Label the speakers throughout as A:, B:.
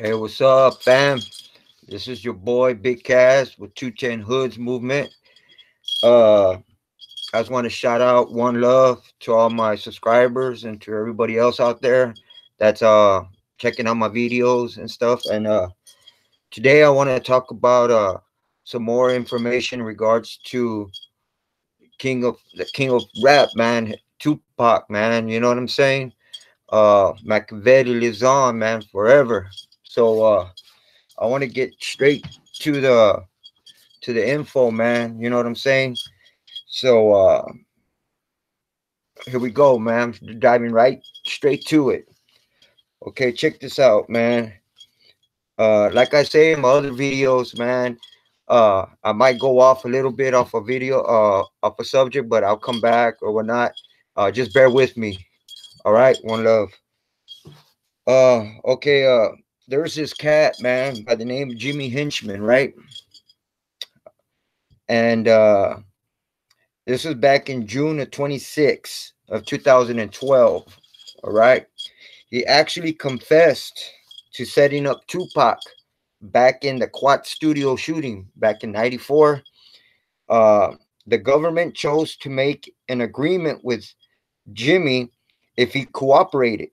A: Hey, what's up, fam? This is your boy Big Cass with 210 Hoods Movement. Uh, I just want to shout out one love to all my subscribers and to everybody else out there that's checking out my videos and stuff. And today I want to talk about some more information in regards to the king of rap, man, Tupac, man. You know what I'm saying? Makaveli lives on, man, forever. So I want to get straight to the info, man. You know what I'm saying? So here we go, man. Diving right straight to it. Okay, check this out, man. Like I say in my other videos, man, I might go off a little bit off a video, off a subject, but I'll come back or whatnot. Just bear with me. All right, one love. Okay, there's this cat, man, by the name of Jimmy Hinchman, right? And this was back in June of 26 of 2012. All right. He actually confessed to setting up Tupac back in the Quad Studio shooting back in 94. The government chose to make an agreement with Jimmy if he cooperated.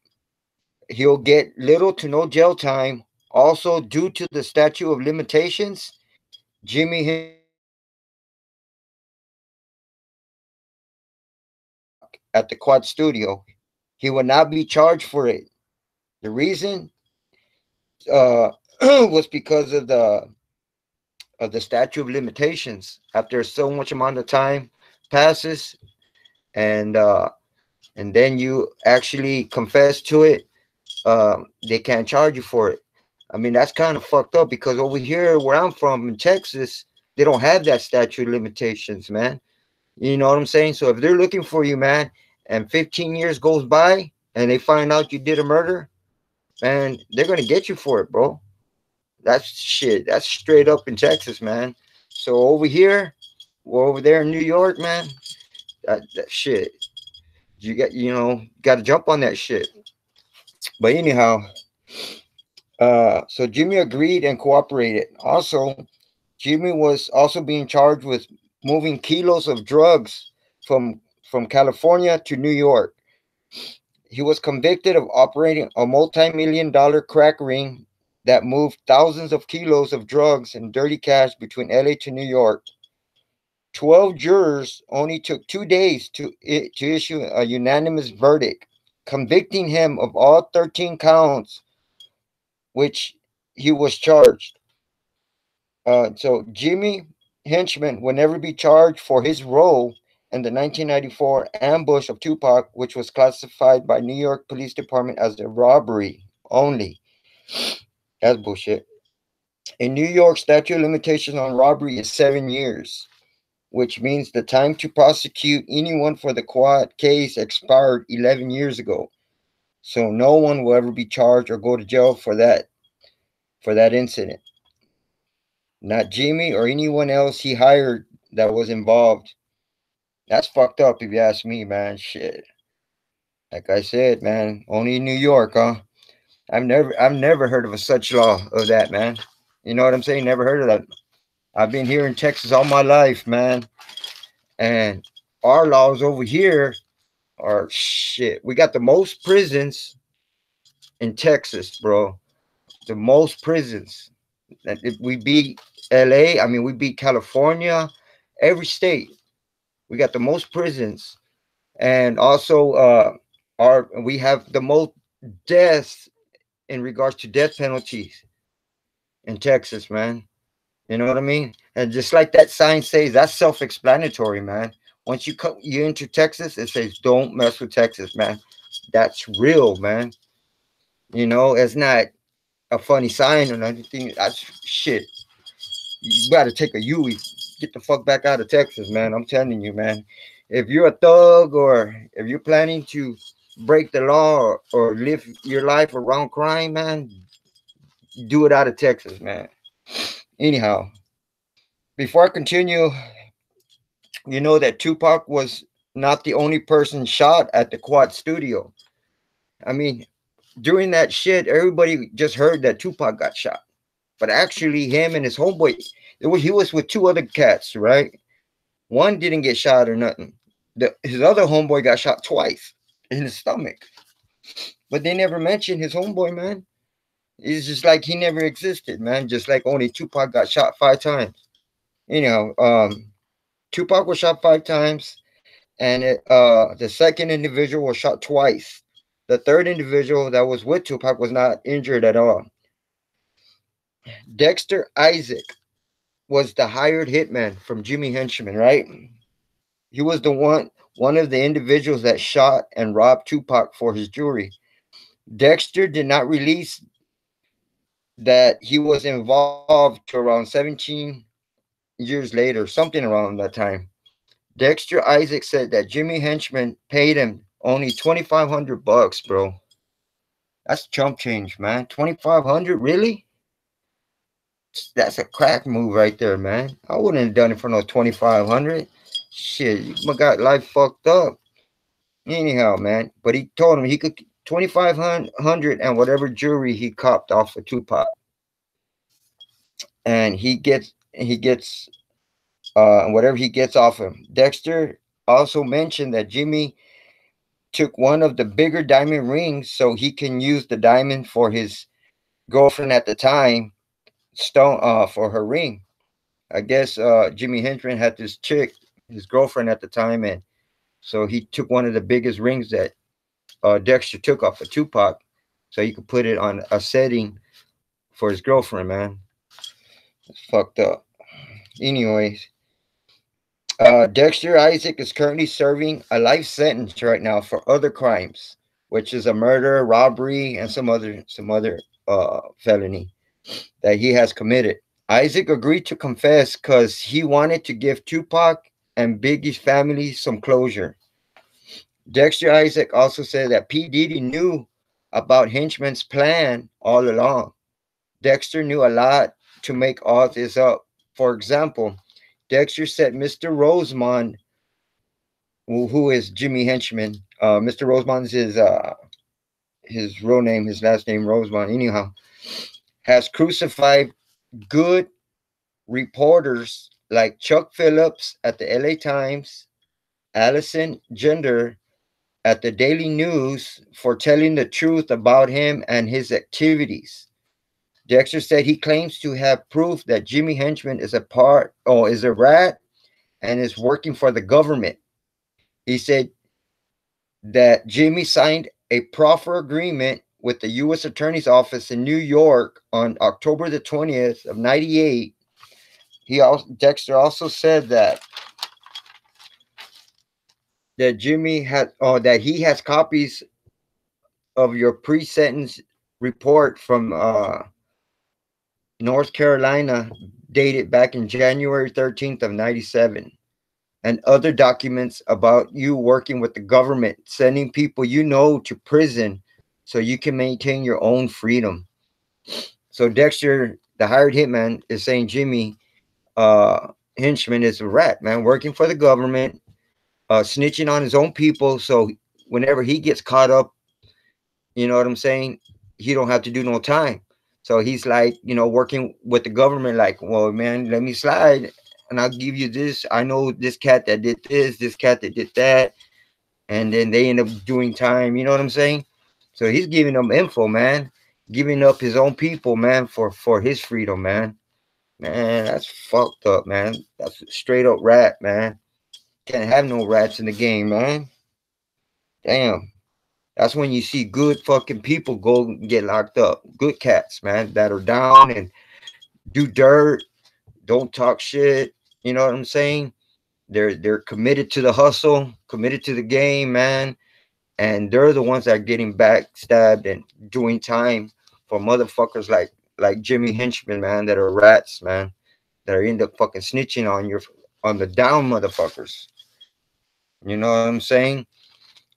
A: He'll get little to no jail time. Also, due to the statute of limitations, Jimmy Hinchman at the Quad Studio, he will not be charged for it. The reason uh, was because of the statute of limitations. After so much amount of time passes, and and then you actually confess to it, they can't charge you for it. I mean, that's kind of fucked up because over here where I'm from in Texas, they don't have that statute of limitations, man. You know what I'm saying? So if they're looking for you, man, and 15 years goes by and they find out you did a murder, man, they're gonna get you for it, bro. That's shit. That's straight up in Texas, man. So over here, or over there in New York, man, that shit. Got to jump on that shit. But anyhow, so Jimmy agreed and cooperated. Also, Jimmy was also being charged with moving kilos of drugs from California to New York. He was convicted of operating a multi-million-dollar crack ring that moved thousands of kilos of drugs and dirty cash between LA to New York. 12 jurors only took 2 days to issue a unanimous verdict, convicting him of all 13 counts which he was charged. So Jimmy Henchman will never be charged for his role in the 1994 ambush of Tupac, which was classified by New York Police Department as a robbery only. That's bullshit. In New York, statute of limitations on robbery is 7 years, which means the time to prosecute anyone for the quad case expired 11 years ago. So no one will ever be charged or go to jail for that incident. Not Jimmy or anyone else he hired that was involved. That's fucked up if you ask me, man. Shit. Like I said, man, only in New York, huh? I've never heard of a such law of that, man. You know what I'm saying? Never heard of that. I've been here in Texas all my life, man. And our laws over here are shit. We got the most prisons in Texas, bro. The most prisons. And if we beat LA, I mean we beat California, every state. We got the most prisons. And also our we have the most deaths in regards to death penalties in Texas, man. You know what I mean? And just like that sign says, that's self-explanatory, man. Once you enter Texas, it says don't mess with Texas, man. That's real, man. It's not a funny sign or anything. That's shit. You gotta take a Yui. Get the fuck back out of Texas, man. I'm telling you, man. If you're a thug or if you're planning to break the law or live your life around crime, man, do it out of Texas, man. Anyhow, before I continue, you know that Tupac was not the only person shot at the Quad Studio. I mean, during that shit, everybody just heard that Tupac got shot. But actually, him and his homeboy, he was with two other cats, right? One didn't get shot or nothing. His other homeboy got shot twice in his stomach. But they never mentioned his homeboy, man. It's just like he never existed, man. Just like only Tupac got shot 5 times. Tupac was shot 5 times, and the second individual was shot twice. The third individual that was with Tupac was not injured at all. Dexter Isaac was the hired hitman from Jimmy Henchman, right? He was one of the individuals that shot and robbed Tupac for his jewelry. Dexter did not release that he was involved to around 17 years later, something around that time. Dexter Isaac said that Jimmy Henchman paid him only $2,500, bro. That's chump change, man. 2,500, really? That's a crack move right there, man. I wouldn't have done it for no 2,500. Shit, you got life fucked up. Anyhow, man. But he told him he could 2,500 and whatever jewelry he copped off of Tupac, and he gets whatever he gets off him. Dexter also mentioned that Jimmy took one of the bigger diamond rings so he can use the diamond for his girlfriend at the time, Stone, for her ring. I guess Jimmy Henchman had this chick, his girlfriend at the time, and so he took one of the biggest rings that Dexter took off of Tupac, so he could put it on a setting for his girlfriend. Man, it's fucked up. Anyways, Dexter Isaac is currently serving a life sentence right now for other crimes, which is a murder, robbery, and some other felony that he has committed. Isaac agreed to confess because he wanted to give Tupac and Biggie's family some closure. Dexter Isaac also said that P. Diddy knew about Henchman's plan all along. Dexter knew a lot to make all this up. For example, Dexter said Mr. Rosemond, who is Jimmy Henchman, Mr. Rosemond is his real name, his last name Rosemond, anyhow, has crucified good reporters like Chuck Phillips at the LA Times, Allison Gender at the Daily News for telling the truth about him and his activities. Dexter said he claims to have proof that Jimmy Henchman is a rat and is working for the government. He said that Jimmy signed a proffer agreement with the U.S. Attorney's Office in New York on October the 20th of 98. Dexter also said that he has copies of your pre-sentence report from North Carolina dated back in January 13th of 97, and other documents about you working with the government, sending people to prison so you can maintain your own freedom. So Dexter, the hired hitman, is saying Jimmy Henchman is a rat, man, working for the government, snitching on his own people. So whenever he gets caught up, you know what I'm saying, he don't have to do no time. So he's like, working with the government, like, well, man, let me slide and I'll give you this. I know this cat that did this cat that did that. And then they end up doing time. You know what I'm saying? So he's giving them info, man, giving up his own people, man, for his freedom, man. Man, that's fucked up, man. That's a straight up rat, man. Can't have no rats in the game, man. Damn. That's when you see good fucking people go and get locked up. Good cats, man, that are down and do dirt, don't talk shit. You know what I'm saying? They're committed to the hustle, committed to the game, man. And they're the ones that are getting backstabbed and doing time for motherfuckers like Jimmy Henchman, man, that are rats, man, that are end up fucking snitching on the down motherfuckers. You know what I'm saying?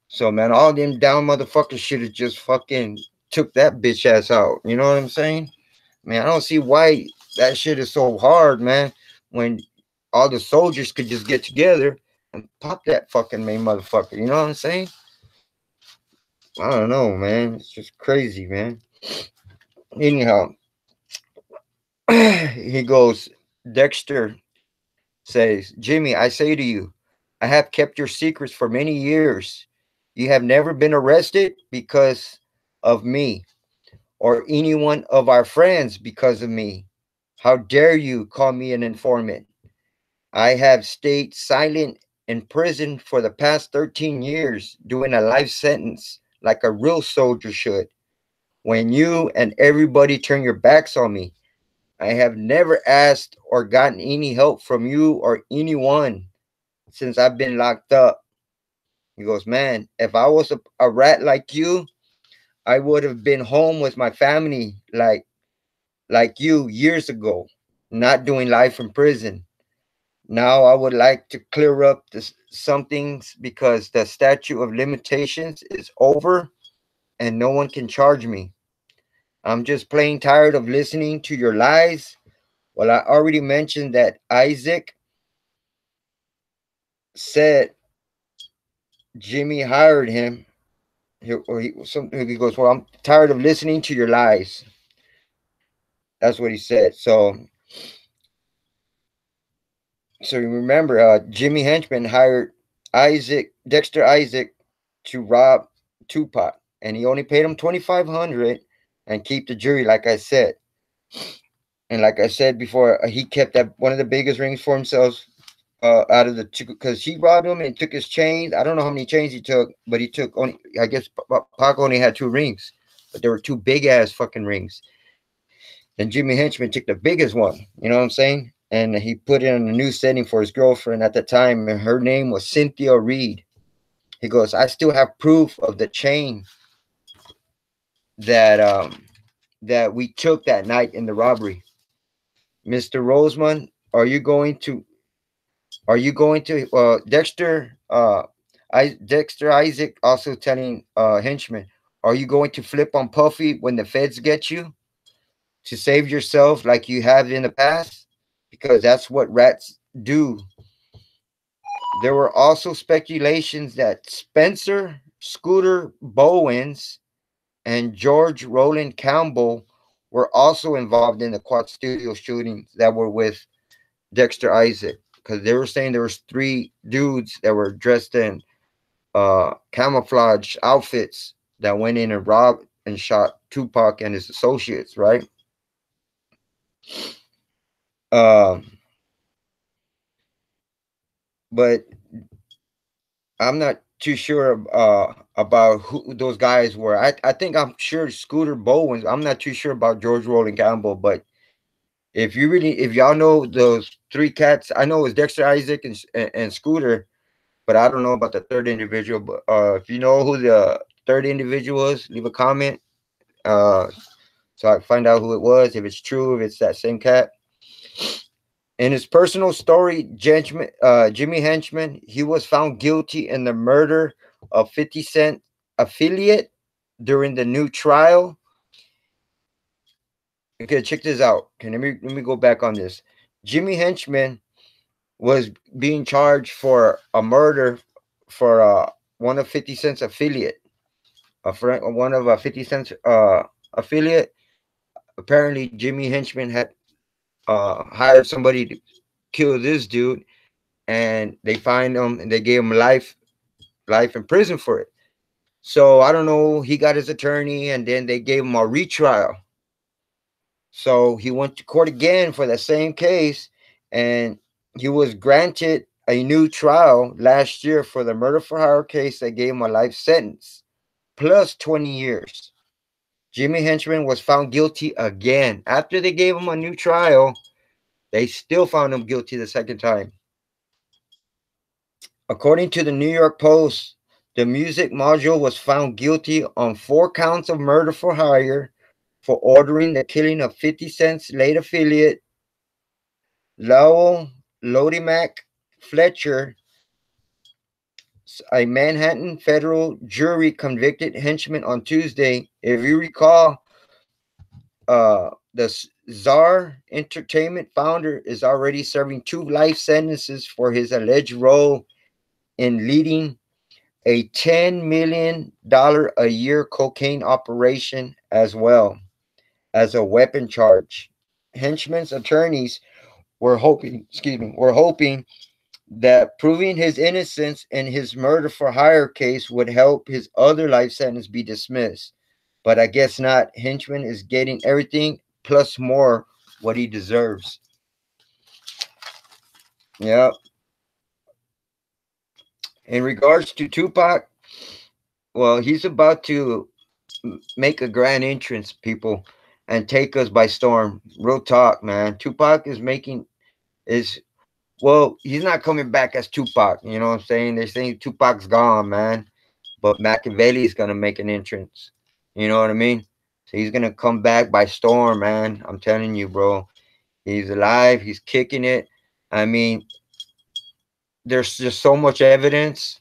A: So, man, all them down motherfuckers should have just fucking took that bitch ass out. You know what I'm saying? Man, I don't see why that shit is so hard, man, when all the soldiers could just get together and pop that fucking main motherfucker. You know what I'm saying? I don't know, man. It's just crazy, man. Anyhow, he goes, Dexter says, Jimmy, I say to you, I have kept your secrets for many years. You have never been arrested because of me, or any one of our friends because of me. How dare you call me an informant? I have stayed silent in prison for the past 13 years, doing a life sentence like a real soldier should. When you and everybody turn your backs on me, I have never asked or gotten any help from you or anyone since I've been locked up. He goes, man, if I was a rat like you, I would have been home with my family like you years ago, not doing life in prison. Now I would like to clear up some things because the statute of limitations is over and no one can charge me. I'm just plain tired of listening to your lies. Well, I already mentioned that Isaac said Jimmy hired him. He goes, well, I'm tired of listening to your lies. That's what he said. So you remember, Jimmy Henchman hired Dexter Isaac, to rob Tupac, and he only paid him 2,500 and keep the jury, like I said. And like I said before, he kept that one of the biggest rings for himself. Out of the two, because he robbed him and took his chains. I don't know how many chains he took, but he took only. I guess Pac only had two rings, but there were two big ass fucking rings. And Jimmy Henchman took the biggest one. You know what I'm saying? And he put it in a new setting for his girlfriend at the time, and her name was Cynthia Reed. He goes, I still have proof of the chain that that we took that night in the robbery. Mr. Roseman, are you going to Dexter Isaac also telling henchman, are you going to flip on Puffy when the feds get you to save yourself like you have in the past? Because that's what rats do. There were also speculations that Spencer Scooter Bowens and George Roland Campbell were also involved in the Quad Studio shootings that were with Dexter Isaac, because they were saying there was three dudes that were dressed in camouflage outfits that went in and robbed and shot Tupac and his associates, right? Um, but I'm not too sure about who those guys were. I think I'm sure Scooter Bowens. I'm not too sure about George Roland Campbell, but if y'all know those three cats, I know it's Dexter Isaac and Scooter, but I don't know about the third individual. But if you know who the third individual is, leave a comment uh, so I can find out who it was, if it's true, if it's that same cat. In his personal story, Jimmy Henchman, he was found guilty in the murder of 50 Cent affiliate during the new trial. Okay, check this out. Okay, let me go back on this. Jimmy Henchman was being charged for a murder for one of 50 Cent's affiliate, a friend, one of 50 Cent's affiliate. Apparently, Jimmy Henchman had hired somebody to kill this dude, and they find him and they gave him life in prison for it. So I don't know. He got his attorney, and then they gave him a retrial. So he went to court again for the same case, and he was granted a new trial last year for the murder for hire case that gave him a life sentence plus 20 years. Jimmy Henchman was found guilty again. After they gave him a new trial, they still found him guilty the second time. According to the New York Post, the music module was found guilty on 4 counts of murder for hire for ordering the killing of 50 Cent's late affiliate, Lowell Lodimac Fletcher. A Manhattan federal jury convicted Henchman on Tuesday. If you recall, the Czar Entertainment founder is already serving 2 life sentences for his alleged role in leading a $10 million a year cocaine operation as well as a weapon charge. Henchman's attorneys were hoping that proving his innocence in his murder for hire case would help his other life sentence be dismissed. But I guess not. Henchman is getting everything plus more what he deserves. Yeah. In regards to Tupac, well, he's about to make a grand entrance, people, and take us by storm. Real talk, man. Tupac is making is well, he's not coming back as Tupac. You know what I'm saying? They're saying Tupac's gone, man. But Makaveli is gonna make an entrance. You know what I mean? So he's gonna come back by storm, man. I'm telling you, bro. He's alive. He's kicking it. I mean, there's just so much evidence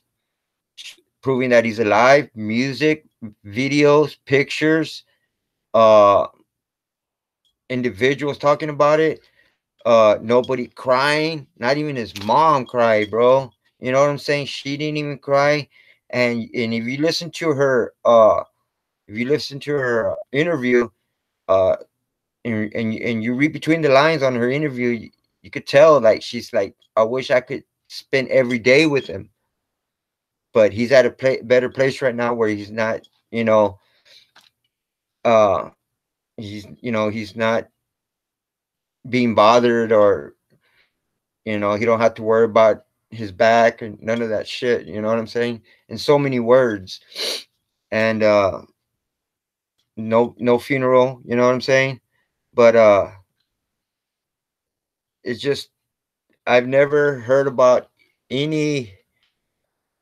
A: proving that he's alive. Music, videos, pictures, uh, individuals talking about it. Nobody crying. Not even his mom cried, bro. You know what I'm saying? She didn't even cry. And if you listen to her, interview, uh, and you read between the lines on her interview, you could tell like she's like, I wish I could spend every day with him, but he's at a better place right now where he's not, you know, uh, he's not being bothered, or he don't have to worry about his back and none of that shit. You know what I'm saying? In so many words, and no funeral. You know what I'm saying? But it's just I've never heard about any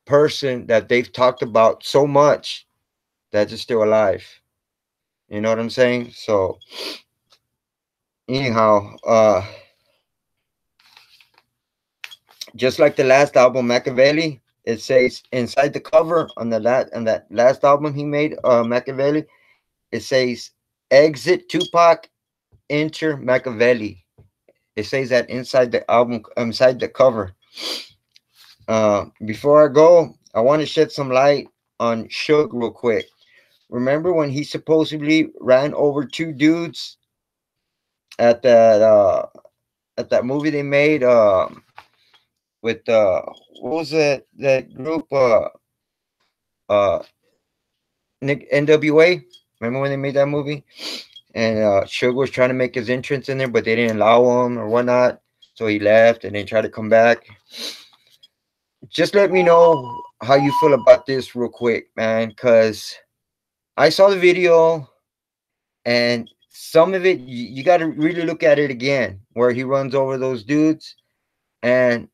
A: person that they've talked about so much that is still alive. You know what I'm saying? So anyhow, just like the last album, Makaveli, it says inside the cover on that last album he made, Makaveli, it says exit Tupac, enter Makaveli. It says that inside the album, inside the cover. Before I go, I want to shed some light on Suge real quick. Remember when he supposedly ran over two dudes at that movie they made with what was that group uh Nick NWA? Remember when they made that movie? And Suge was trying to make his entrance in there, but they didn't allow him or whatnot. So he left and then tried to come back. Just let me know how you feel about this real quick, man, because I saw the video and some of it you got to really look at it again, where he runs over those dudes, and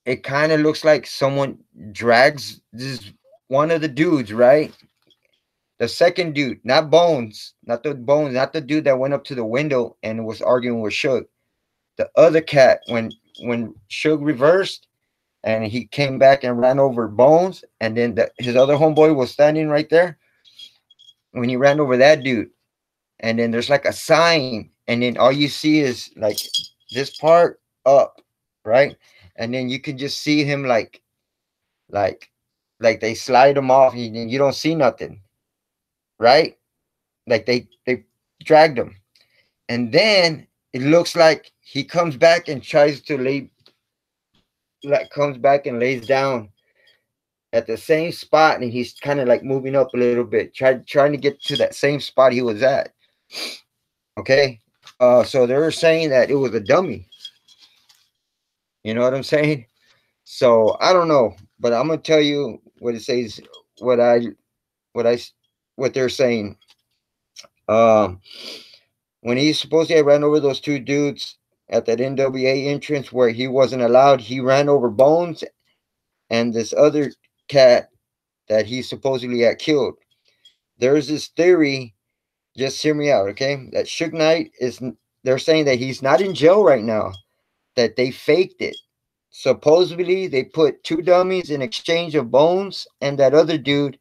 A: it kind of looks like someone drags this one of the dudes, right? The second dude, not the dude that went up to the window and was arguing with Suge. The other cat, when Suge reversed and he came back and ran over Bones, and then his other homeboy was standing right there when he ran over that dude. And then there's like a sign, and then all you see is like this part up, right? And then you can just see him like like they slide him off, and you don't see nothing, right? Like they dragged him, and then it looks like he comes back and tries to lay, like comes back and lays down at the same spot, and he's kind of like moving up a little bit, trying to get to that same spot he was at. Okay, so they were saying that it was a dummy. You know what I'm saying? So I don't know, but I'm gonna tell you what it says, what I what I what they're saying. Um, when he supposedly ran over those two dudes at that NWA entrance where he wasn't allowed, he ran over Bones and this other cat that he supposedly had killed. There's this theory. Just hear me out, okay? That Suge Knight is. They're saying that he's not in jail right now. That they faked it. Supposedly, they put two dummies in exchange of Bones and that other dude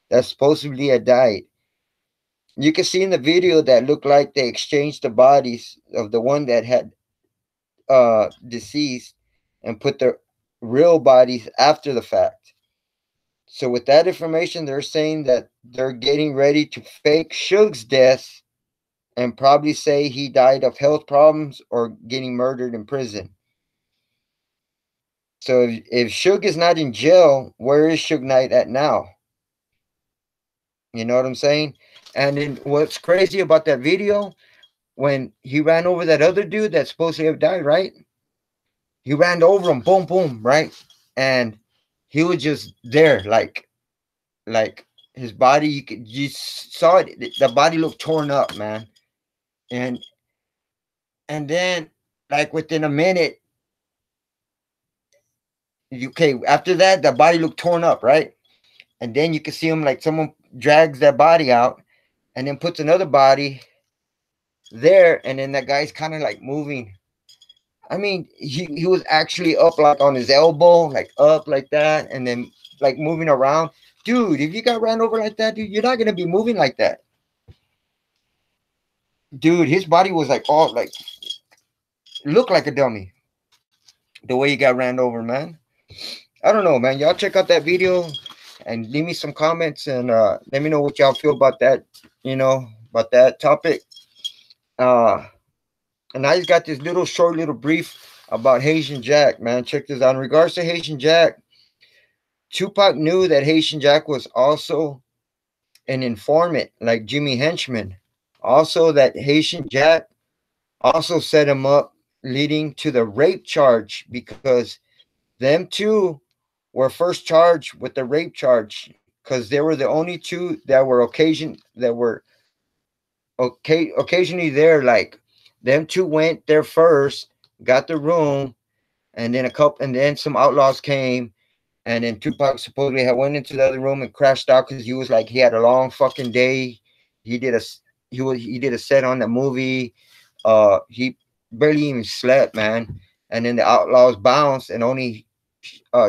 A: that supposedly had died. You can see in the video that looked like they exchanged the bodies of the one that had deceased and put their real bodies after the fact. So with that information, they're saying that they're getting ready to fake Suge's death and probably say he died of health problems or getting murdered in prison. So if Suge is not in jail, where is Suge Knight at now? You know what I'm saying? And then what's crazy about that video, when he ran over that other dude that's supposed to have died, right? He ran over him, boom, boom, right? And he was just there, like his body, you saw it, the body looked torn up, man. And then like within a minute, okay, after that, the body looked torn up, right? And then you can see him like someone drags that body out and then puts another body there, and then that guy's kind of like moving. I mean, he was actually up like on his elbow, like up like that, and then like moving around. Dude, if you got ran over like that, dude, you're not gonna be moving like that. Dude, his body was like all like looked like a dummy. The way he got ran over, man. I don't know, man. Y'all check out that video and leave me some comments and let me know what y'all feel about that, about that topic. Uh and I just got this little short little brief about Haitian Jack, man. Check this out. In regards to Haitian Jack, Tupac knew that Haitian Jack was also an informant like Jimmy Henchman. Also, that Haitian Jack also set him up, leading to the rape charge because them two were first charged with the rape charge because they were the only two that were occasionally there. Like them two went there first, got the room, and then some outlaws came. And then Tupac supposedly had went into the other room and crashed out because he was like he had a long fucking day. He did a he did a set on the movie. He barely even slept, man. And then the Outlaws bounced, and only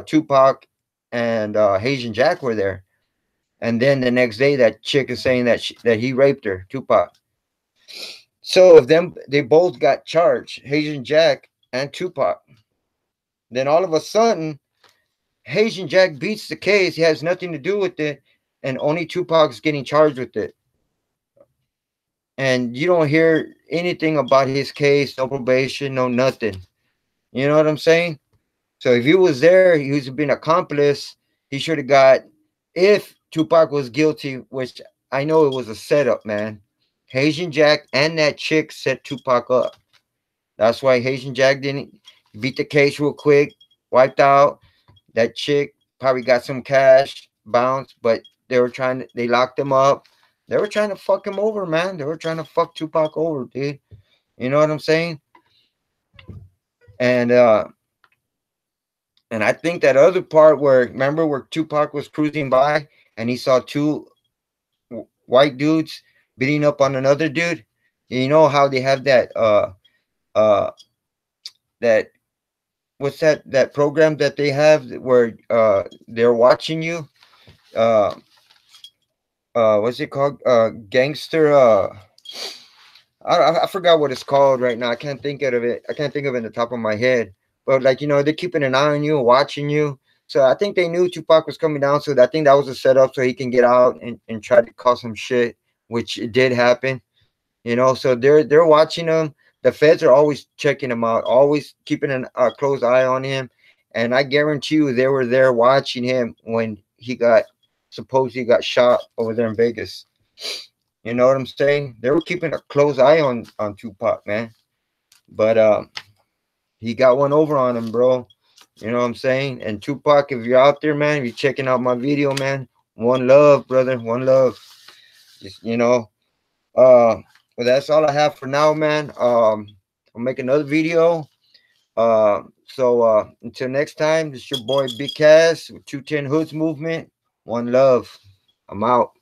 A: Tupac and Haitian Jack were there. And then the next day, that chick is saying that he raped her, Tupac. So if them they both got charged, Haitian Jack and Tupac. Then all of a sudden, Haitian Jack beats the case. He has nothing to do with it, and only Tupac's getting charged with it. And you don't hear anything about his case, no probation, no nothing. You know what I'm saying? So if he was there, he was been accomplice. He should have got. If Tupac was guilty, which I know it was a setup, man. Haitian Jack and that chick set Tupac up. That's why Haitian Jack didn't beat the case real quick, wiped out. That chick probably got some cash, bounced, but they locked him up. They were trying to fuck him over, man. They were trying to fuck Tupac over, dude. You know what I'm saying? And I think that other part where remember where Tupac was cruising by and he saw two white dudes beating up on another dude. You know how they have uh that what's that program that they have where they're watching you uh what's it called gangster I forgot what it's called right now. I can't think of it. I can't think of it in the top of my head. But like they're keeping an eye on you, watching you. So I think they knew Tupac was coming down. So I think that was a setup so he can get out and try to cause some shit, which it did happen. So they're watching him. The feds are always checking him out, always keeping a close eye on him. And I guarantee you, they were there watching him when he supposedly got shot over there in Vegas. You know what I'm saying? They were keeping a close eye on Tupac, man. But he got one over on him, bro. You know what I'm saying? And Tupac, if you're out there, man, if you're checking out my video, man, one love, brother, one love. Just well, that's all I have for now, man. I'll make another video. So until next time, this is your boy Big Cass with 210 Hoods Movement. One love. I'm out.